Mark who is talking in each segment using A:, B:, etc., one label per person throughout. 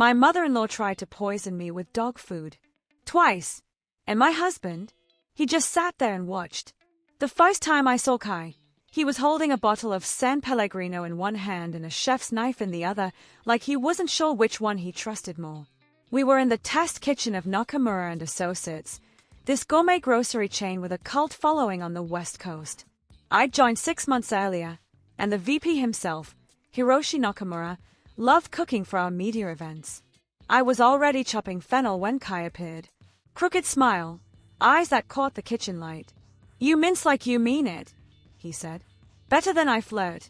A: My mother-in-law tried to poison me with dog food. Twice. And my husband? He just sat there and watched. The first time I saw Kai, he was holding a bottle of San Pellegrino in one hand and a chef's knife in the other, like he wasn't sure which one he trusted more. We were in the test kitchen of Nakamura and Associates, this gourmet grocery chain with a cult following on the West Coast. I'd joined 6 months earlier, and the VP himself, Hiroshi Nakamura, loved cooking for our media events. I was already chopping fennel when Kai appeared. Crooked smile, eyes that caught the kitchen light. "You mince like you mean it," he said. "Better than I flirt."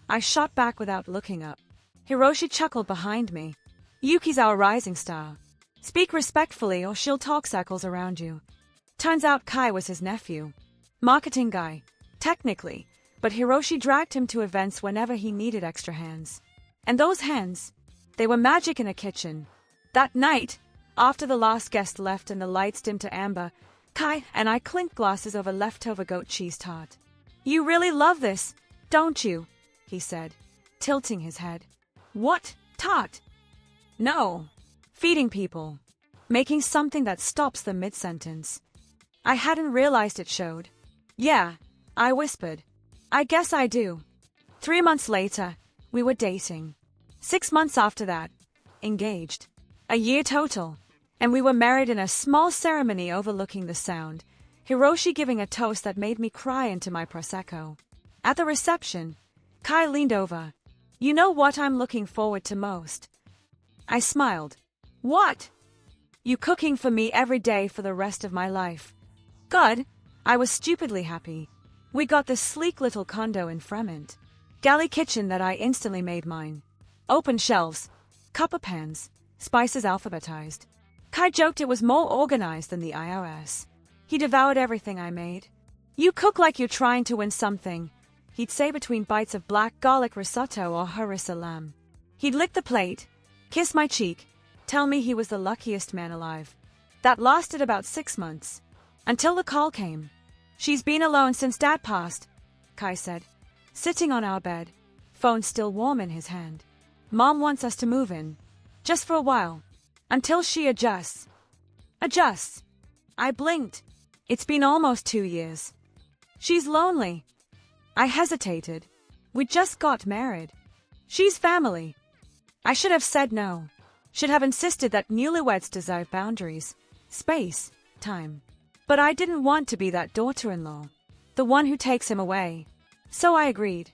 A: I shot back without looking up. Hiroshi chuckled behind me. "Yuki's our rising star. Speak respectfully or she'll talk circles around you." Turns out Kai was his nephew. Marketing guy, technically, but Hiroshi dragged him to events whenever he needed extra hands. And those hands, they were magic in a kitchen. That night, after the last guest left and the lights dimmed to amber, Kai and I clinked glasses over leftover goat cheese tart. "You really love this, don't you?" he said, tilting his head. "What, tart?" "No. Feeding people. Making something that stops the mid-sentence." I hadn't realized it showed. "Yeah," I whispered. "I guess I do." 3 months later, we were dating. 6 months after that, engaged. A year total. And we were married in a small ceremony overlooking the Sound, Hiroshi giving a toast that made me cry into my Prosecco. At the reception, Kai leaned over. "You know what I'm looking forward to most?" I smiled. "What?" "You cooking for me every day for the rest of my life." "Good." I was stupidly happy. We got this sleek little condo in Fremont. Galley kitchen that I instantly made mine. Open shelves, copper pans, spices alphabetized. Kai joked it was more organized than the IRS. He devoured everything I made. "You cook like you're trying to win something," he'd say between bites of black garlic risotto or harissa lamb. He'd lick the plate, kiss my cheek, tell me he was the luckiest man alive. That lasted about 6 months. Until the call came. "She's been alone since Dad passed," Kai said, sitting on our bed, phone still warm in his hand. "Mom wants us to move in. Just for a while. Until she adjusts." "Adjusts?" I blinked. It's been almost 2 years. "She's lonely." I hesitated. We just got married. "She's family." I should have said no. Should have insisted that newlyweds deserve boundaries, space, time. But I didn't want to be that daughter-in-law, the one who takes him away. So I agreed.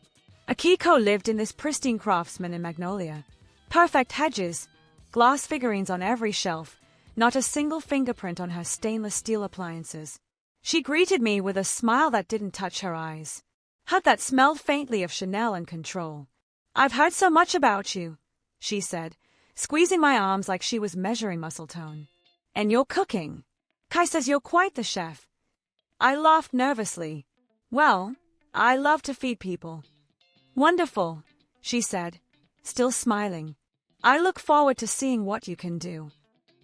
A: Akiko lived in this pristine craftsman in Magnolia. Perfect hedges, glass figurines on every shelf, not a single fingerprint on her stainless steel appliances. She greeted me with a smile that didn't touch her eyes. Had that smelled faintly of Chanel and control. "I've heard so much about you," she said, squeezing my arms like she was measuring muscle tone. "And your cooking. Kai says you're quite the chef." I laughed nervously. "Well, I love to feed people." "Wonderful," she said, still smiling. "I look forward to seeing what you can do."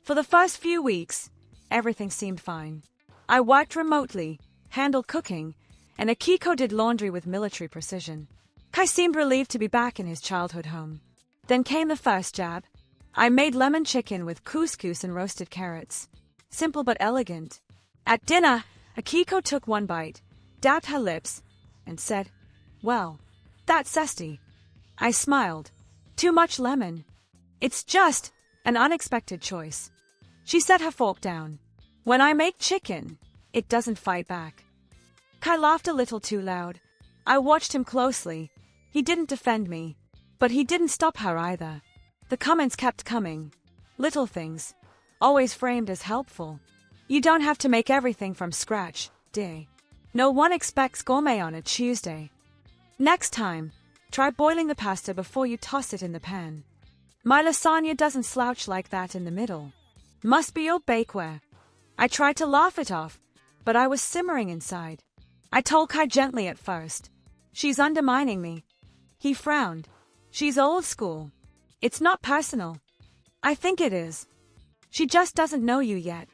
A: For the first few weeks, everything seemed fine. I worked remotely, handled cooking, and Akiko did laundry with military precision. Kai seemed relieved to be back in his childhood home. Then came the first jab. I made lemon chicken with couscous and roasted carrots. Simple but elegant. At dinner, Akiko took one bite, dabbed her lips, and said, "Well, that's zesty." I smiled. "Too much lemon." "It's just an unexpected choice." She set her fork down. "When I make chicken, it doesn't fight back." Kai laughed a little too loud. I watched him closely. He didn't defend me, but he didn't stop her either. The comments kept coming. Little things, always framed as helpful. "You don't have to make everything from scratch, dear. No one expects gourmet on a Tuesday. Next time, try boiling the pasta before you toss it in the pan. My lasagna doesn't slouch like that in the middle. Must be your bakeware." I tried to laugh it off, but I was simmering inside. I told Kai gently at first. "She's undermining me." He frowned. "She's old school. It's not personal." "I think it is. She just doesn't know you yet."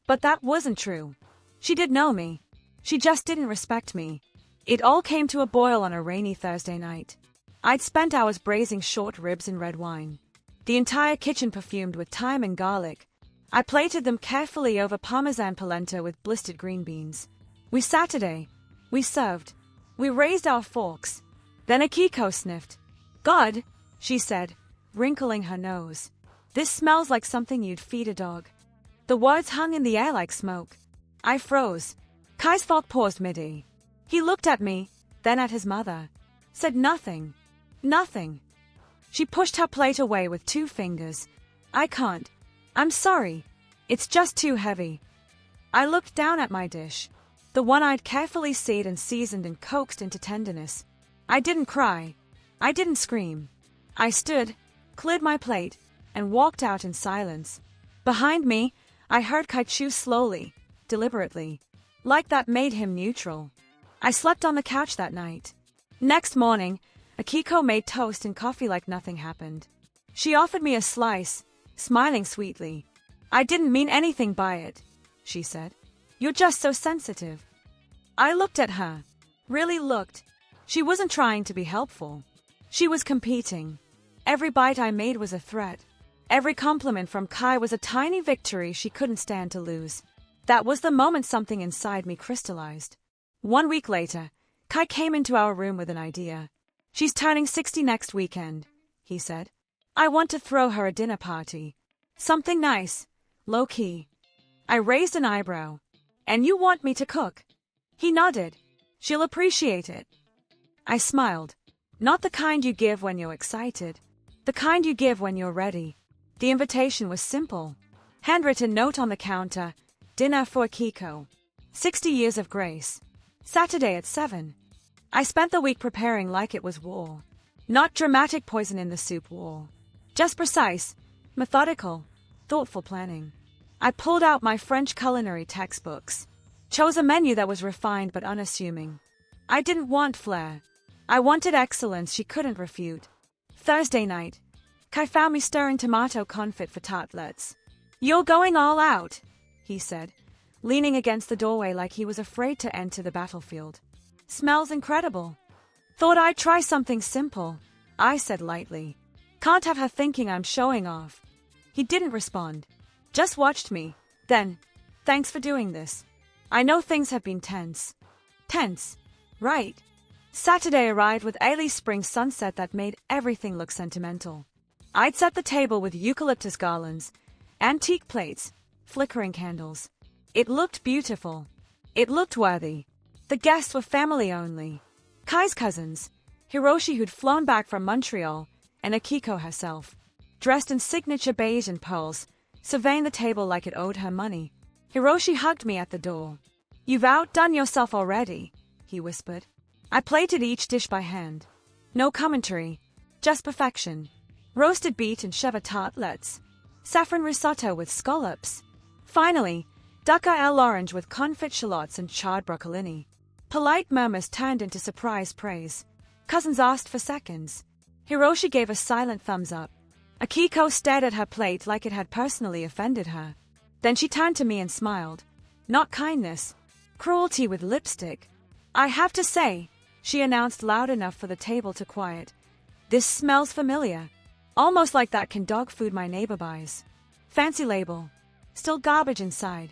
A: But that wasn't true. She did know me. She just didn't respect me. It all came to a boil on a rainy Thursday night. I'd spent hours braising short ribs in red wine. the entire kitchen perfumed with thyme and garlic. I plated them carefully over parmesan polenta with blistered green beans. We served. We raised our forks. Then Akiko sniffed. God, she said, wrinkling her nose. This smells like something you'd feed a dog. The words hung in the air like smoke. I froze. Kai's fork paused mid-E. He looked at me, then at his mother. Said nothing. Nothing. She pushed her plate away with 2 fingers. I can't. I'm sorry. It's just too heavy. I looked down at my dish. The one I'd carefully seasoned and coaxed into tenderness. I didn't cry. I didn't scream. I stood, cleared my plate, and walked out in silence. Behind me, I heard Kai chew slowly, deliberately. Like that made him neutral. I slept on the couch that night. Next morning, Akiko made toast and coffee like nothing happened. She offered me a slice, smiling sweetly. I didn't mean anything by it, she said. You're just so sensitive. I looked at her. Really looked. She wasn't trying to be helpful. She was competing. Every bite I made was a threat. Every compliment from Kai was a tiny victory she couldn't stand to lose. That was the moment something inside me crystallized. 1 week later, Kai came into our room with an idea. She's turning 60 next weekend, he said. I want to throw her a dinner party. Something nice, low-key. I raised an eyebrow. And you want me to cook? He nodded. She'll appreciate it. I smiled. Not the kind you give when you're excited. The kind you give when you're ready. The invitation was simple. Handwritten note on the counter. Dinner for Akiko. 60 years of grace. Saturday at 7. I spent the week preparing like it was war. Not dramatic poison in the soup war. Just precise, methodical, thoughtful planning. I pulled out my French culinary textbooks. Chose a menu that was refined but unassuming. I didn't want flair. I wanted excellence she couldn't refute. Thursday night, Kai found me stirring tomato confit for tartlets. You're going all out, he said, leaning against the doorway like he was afraid to enter the battlefield. Smells incredible. Thought I'd try something simple, I said lightly. Can't have her thinking I'm showing off. He didn't respond. Just watched me. Then, thanks for doing this. I know things have been tense. Tense, right. Saturday arrived with early spring sunset that made everything look sentimental. I'd set the table with eucalyptus garlands, antique plates, flickering candles. It looked beautiful. It looked worthy. The guests were family only. Kai's cousins, Hiroshi who'd flown back from Montreal, and Akiko herself, dressed in signature beige and pearls, surveying the table like it owed her money. Hiroshi hugged me at the door. You've outdone yourself already, he whispered. I plated each dish by hand. No commentary, just perfection. Roasted beet and chèvre tartlets. Saffron risotto with scallops. Finally, duck à l'orange with confit shallots and charred broccolini. Polite murmurs turned into surprised praise. Cousins asked for seconds. Hiroshi gave a silent thumbs up. Akiko stared at her plate like it had personally offended her. Then she turned to me and smiled. Not kindness. Cruelty with lipstick. I have to say, she announced loud enough for the table to quiet. This smells familiar. Almost like that can dog food my neighbor buys. Fancy label. Still garbage inside.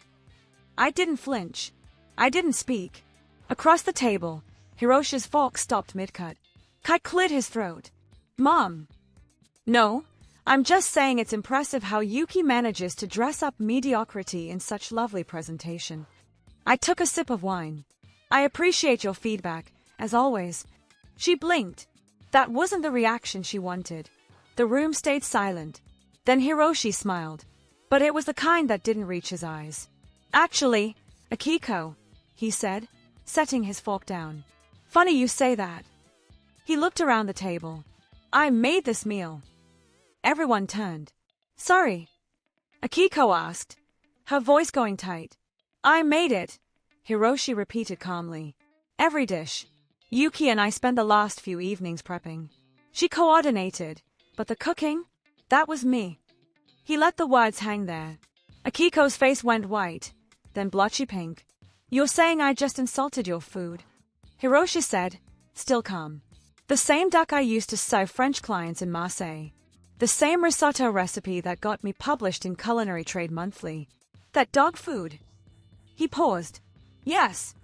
A: I didn't flinch. I didn't speak. Across the table, Hiroshi's fork stopped mid-cut. Kai cleared his throat. Mom. No, I'm just saying it's impressive how Yuki manages to dress up mediocrity in such lovely presentation. I took a sip of wine. I appreciate your feedback, as always. She blinked. That wasn't the reaction she wanted. The room stayed silent. Then Hiroshi smiled. But it was the kind that didn't reach his eyes. Actually, Akiko, he said, setting his fork down. Funny you say that. He looked around the table. I made this meal. Everyone turned. Sorry. Akiko asked, her voice going tight. I made it, Hiroshi repeated calmly. Every dish. Yuki and I spent the last few evenings prepping. She coordinated, but the cooking? That was me. He let the words hang there. Akiko's face went white, then blotchy pink. You're saying I just insulted your food? Hiroshi said, still calm. The same duck I used to serve French clients in Marseille. The same risotto recipe that got me published in Culinary Trade Monthly. That dog food. He paused. Yes.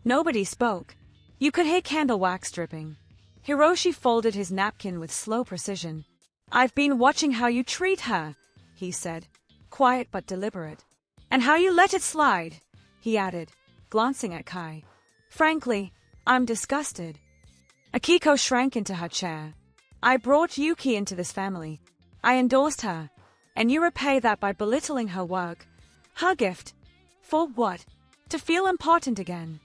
A: Nobody spoke. You could hear candle wax dripping. Hiroshi folded his napkin with slow precision. I've been watching how you treat her, he said, quiet but deliberate. And how you let it slide, he added, glancing at Kai. Frankly, I'm disgusted. Akiko shrank into her chair. I brought Yuki into this family. I endorsed her. And you repay that by belittling her work. Her gift. For what? To feel important again.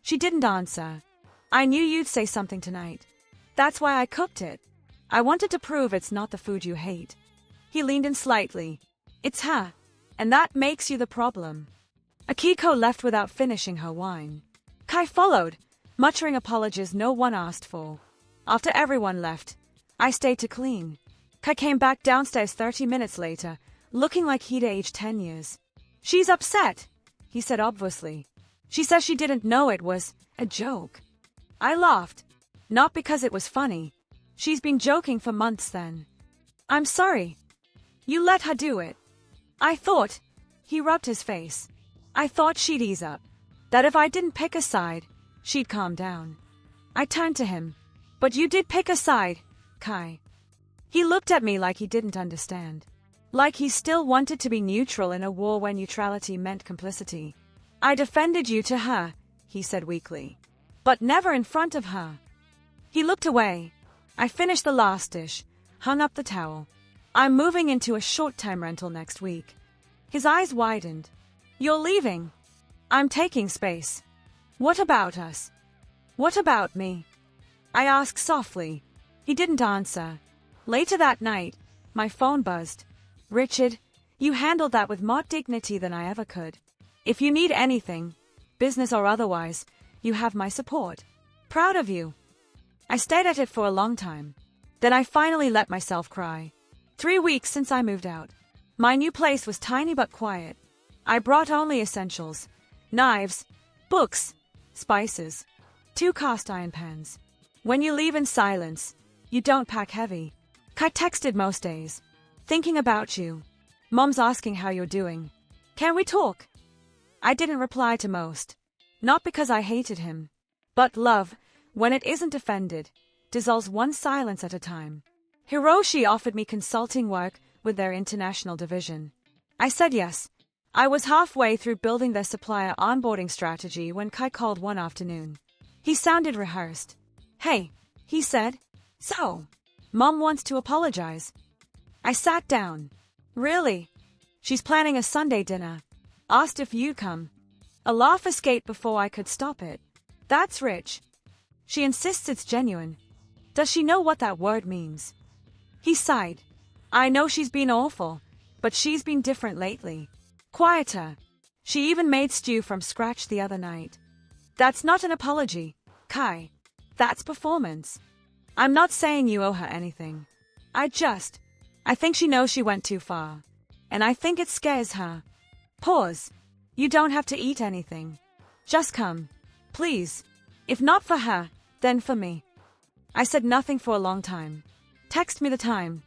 A: She didn't answer. I knew you'd say something tonight. That's why I cooked it. I wanted to prove it's not the food you hate. He leaned in slightly. It's her. And that makes you the problem. Akiko left without finishing her wine. Kai followed, muttering apologies no one asked for. After everyone left, I stayed to clean. Kai came back downstairs 30 minutes later, looking like he'd aged 10 years. She's upset, he said obviously. She says she didn't know it was a joke. I laughed. Not because it was funny. She's been joking for months then. I'm sorry. You let her do it. I thought, he rubbed his face. I thought she'd ease up. That if I didn't pick a side, she'd calm down. I turned to him. But you did pick a side, Kai. He looked at me like he didn't understand. Like he still wanted to be neutral in a war where neutrality meant complicity. I defended you to her, he said weakly. But never in front of her. He looked away. I finished the last dish, hung up the towel. I'm moving into a short-time rental next week. His eyes widened. You're leaving. I'm taking space. What about us? What about me? I asked softly. He didn't answer. Later that night, my phone buzzed. Richard, you handled that with more dignity than I ever could. If you need anything, business or otherwise, you have my support. Proud of you. I stayed at it for a long time. Then I finally let myself cry. 3 weeks since I moved out. My new place was tiny but quiet. I brought only essentials. Knives, books, spices, 2 cast iron pans. When you leave in silence, you don't pack heavy. Kai texted most days. Thinking about you. Mom's asking how you're doing. Can we talk? I didn't reply to most. Not because I hated him. But love, when it isn't offended, dissolves one silence at a time. Hiroshi offered me consulting work with their international division. I said yes. I was halfway through building their supplier onboarding strategy when Kai called one afternoon. He sounded rehearsed. Hey, he said. So, Mom wants to apologize. I sat down. Really? She's planning a Sunday dinner. Asked if you'd come. A laugh escaped before I could stop it. That's rich. She insists it's genuine. Does she know what that word means? He sighed. I know she's been awful, but she's been different lately. Quieter. She even made stew from scratch the other night. That's not an apology, Kai. That's performance. I'm not saying you owe her anything. I think she knows she went too far. And I think it scares her. Pause. You don't have to eat anything. Just come. Please. If not for her, then for me. I said nothing for a long time. Text me the time.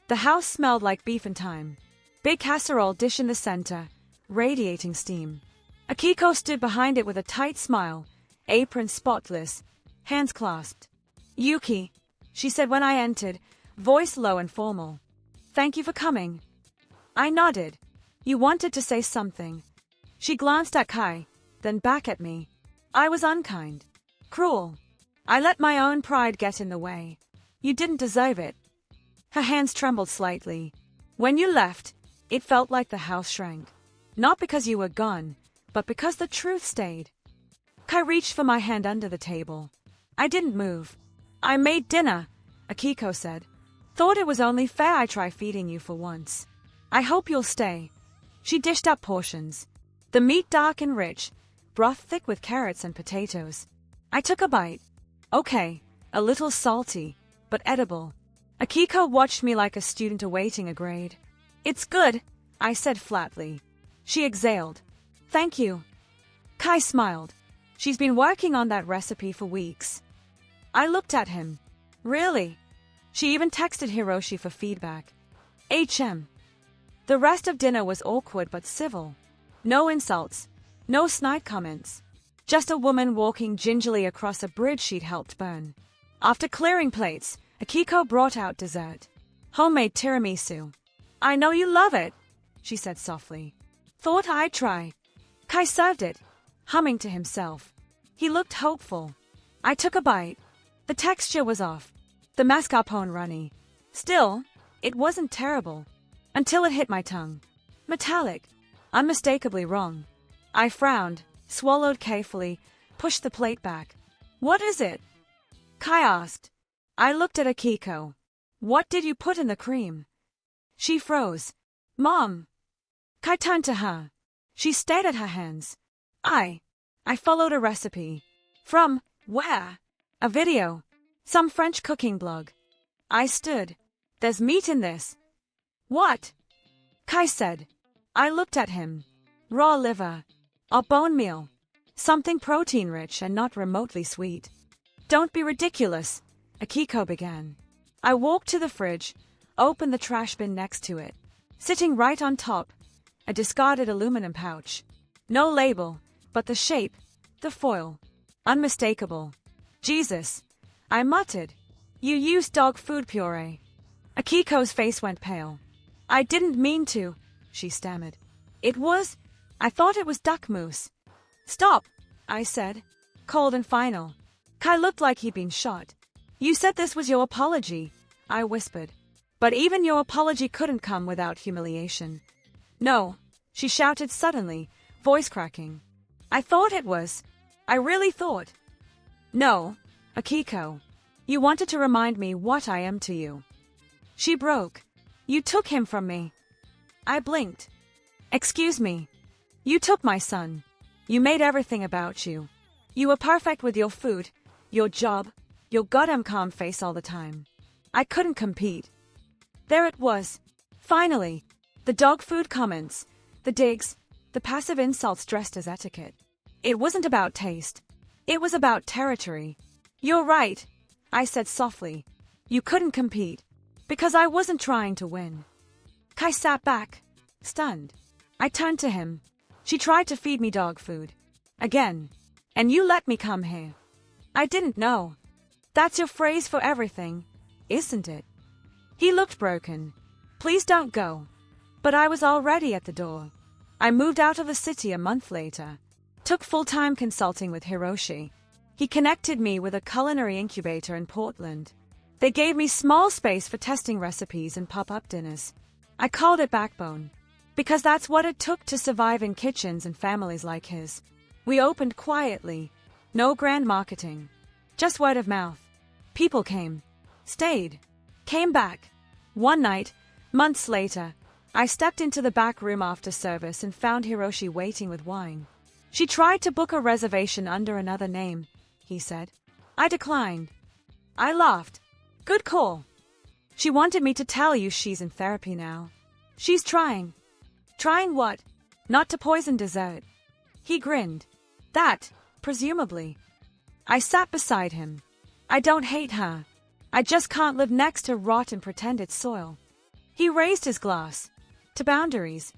A: The house smelled like beef and thyme. Big casserole dish in the center, radiating steam. Akiko stood behind it with a tight smile, apron spotless, hands clasped. Yuki, she said when I entered, voice low and formal. Thank you for coming. I nodded. You wanted to say something. She glanced at Kai, then back at me. I was unkind. Cruel. I let my own pride get in the way. You didn't deserve it. Her hands trembled slightly. When you left, it felt like the house shrank. Not because you were gone, but because the truth stayed. Kai reached for my hand under the table. I didn't move. I made dinner, Akiko said. Thought it was only fair I try feeding you for once. I hope you'll stay. She dished up portions. The meat dark and rich, broth thick with carrots and potatoes. I took a bite. Okay, a little salty, but edible. Akiko watched me like a student awaiting a grade. It's good, I said flatly. She exhaled. Thank you. Kai smiled. She's been working on that recipe for weeks. I looked at him. Really? She even texted Hiroshi for feedback. HM. The rest of dinner was awkward but civil. No insults, no snide comments. Just a woman walking gingerly across a bridge she'd helped burn. After clearing plates, Akiko brought out dessert. Homemade tiramisu. I know you love it, she said softly. Thought I'd try. Kai served it, humming to himself. He looked hopeful. I took a bite. The texture was off. The mascarpone runny. Still, it wasn't terrible. Until it hit my tongue. Metallic. Unmistakably wrong. I frowned, swallowed carefully, pushed the plate back. What is it? Kai asked. I looked at Akiko. What did you put in the cream? She froze. Mom. Kai turned to her. She stared at her hands. I followed a recipe. From, where? A video. Some French cooking blog. I stood. There's meat in this. What? Kai said. I looked at him. Raw liver. Or bone meal. Something protein-rich and not remotely sweet. Don't be ridiculous, Akiko began. I walked to the fridge, opened the trash bin next to it. Sitting right on top, a discarded aluminum pouch. No label, but the shape, the foil. Unmistakable. Jesus, I muttered. You used dog food puree. Akiko's face went pale. I didn't mean to, she stammered. I thought it was duck mousse. Stop, I said. Cold and final. Kai looked like he'd been shot. You said this was your apology, I whispered. But even your apology couldn't come without humiliation. No, she shouted suddenly, voice cracking. I thought it was. I really thought. No, Akiko. You wanted to remind me what I am to you. She broke. You took him from me. I blinked. Excuse me. You took my son. You made everything about you. You were perfect with your food, your job, your goddamn calm face all the time. I couldn't compete. There it was. Finally. The dog food comments, the digs, the passive insults dressed as etiquette. It wasn't about taste. It was about territory. You're right, I said softly. You couldn't compete. Because I wasn't trying to win. Kai sat back, stunned. I turned to him. She tried to feed me dog food. Again. And you let me come here. I didn't know. That's your phrase for everything, isn't it? He looked broken. Please don't go. But I was already at the door. I moved out of the city a month later. Took full-time consulting with Hiroshi. He connected me with a culinary incubator in Portland. They gave me small space for testing recipes and pop-up dinners. I called it Backbone. Because that's what it took to survive in kitchens and families like his. We opened quietly. No grand marketing. Just word of mouth. People came. Stayed. Came back. One night, months later, I stepped into the back room after service and found Hiroshi waiting with wine. She tried to book a reservation under another name, he said. I declined. I laughed. Good call. She wanted me to tell you she's in therapy now. She's trying. Trying what? Not to poison dessert. He grinned. That, presumably. I sat beside him. I don't hate her. I just can't live next to rot and pretend it's soil. He raised his glass. To boundaries.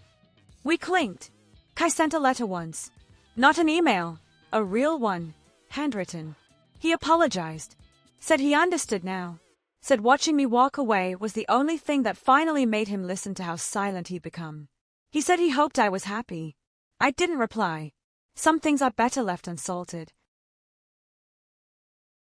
A: We clinked. Kai sent a letter once. Not an email. A real one. Handwritten. He apologized. Said he understood now. Said watching me walk away was the only thing that finally made him listen to how silent he'd become. He said he hoped I was happy. I didn't reply. Some things are better left unsalted.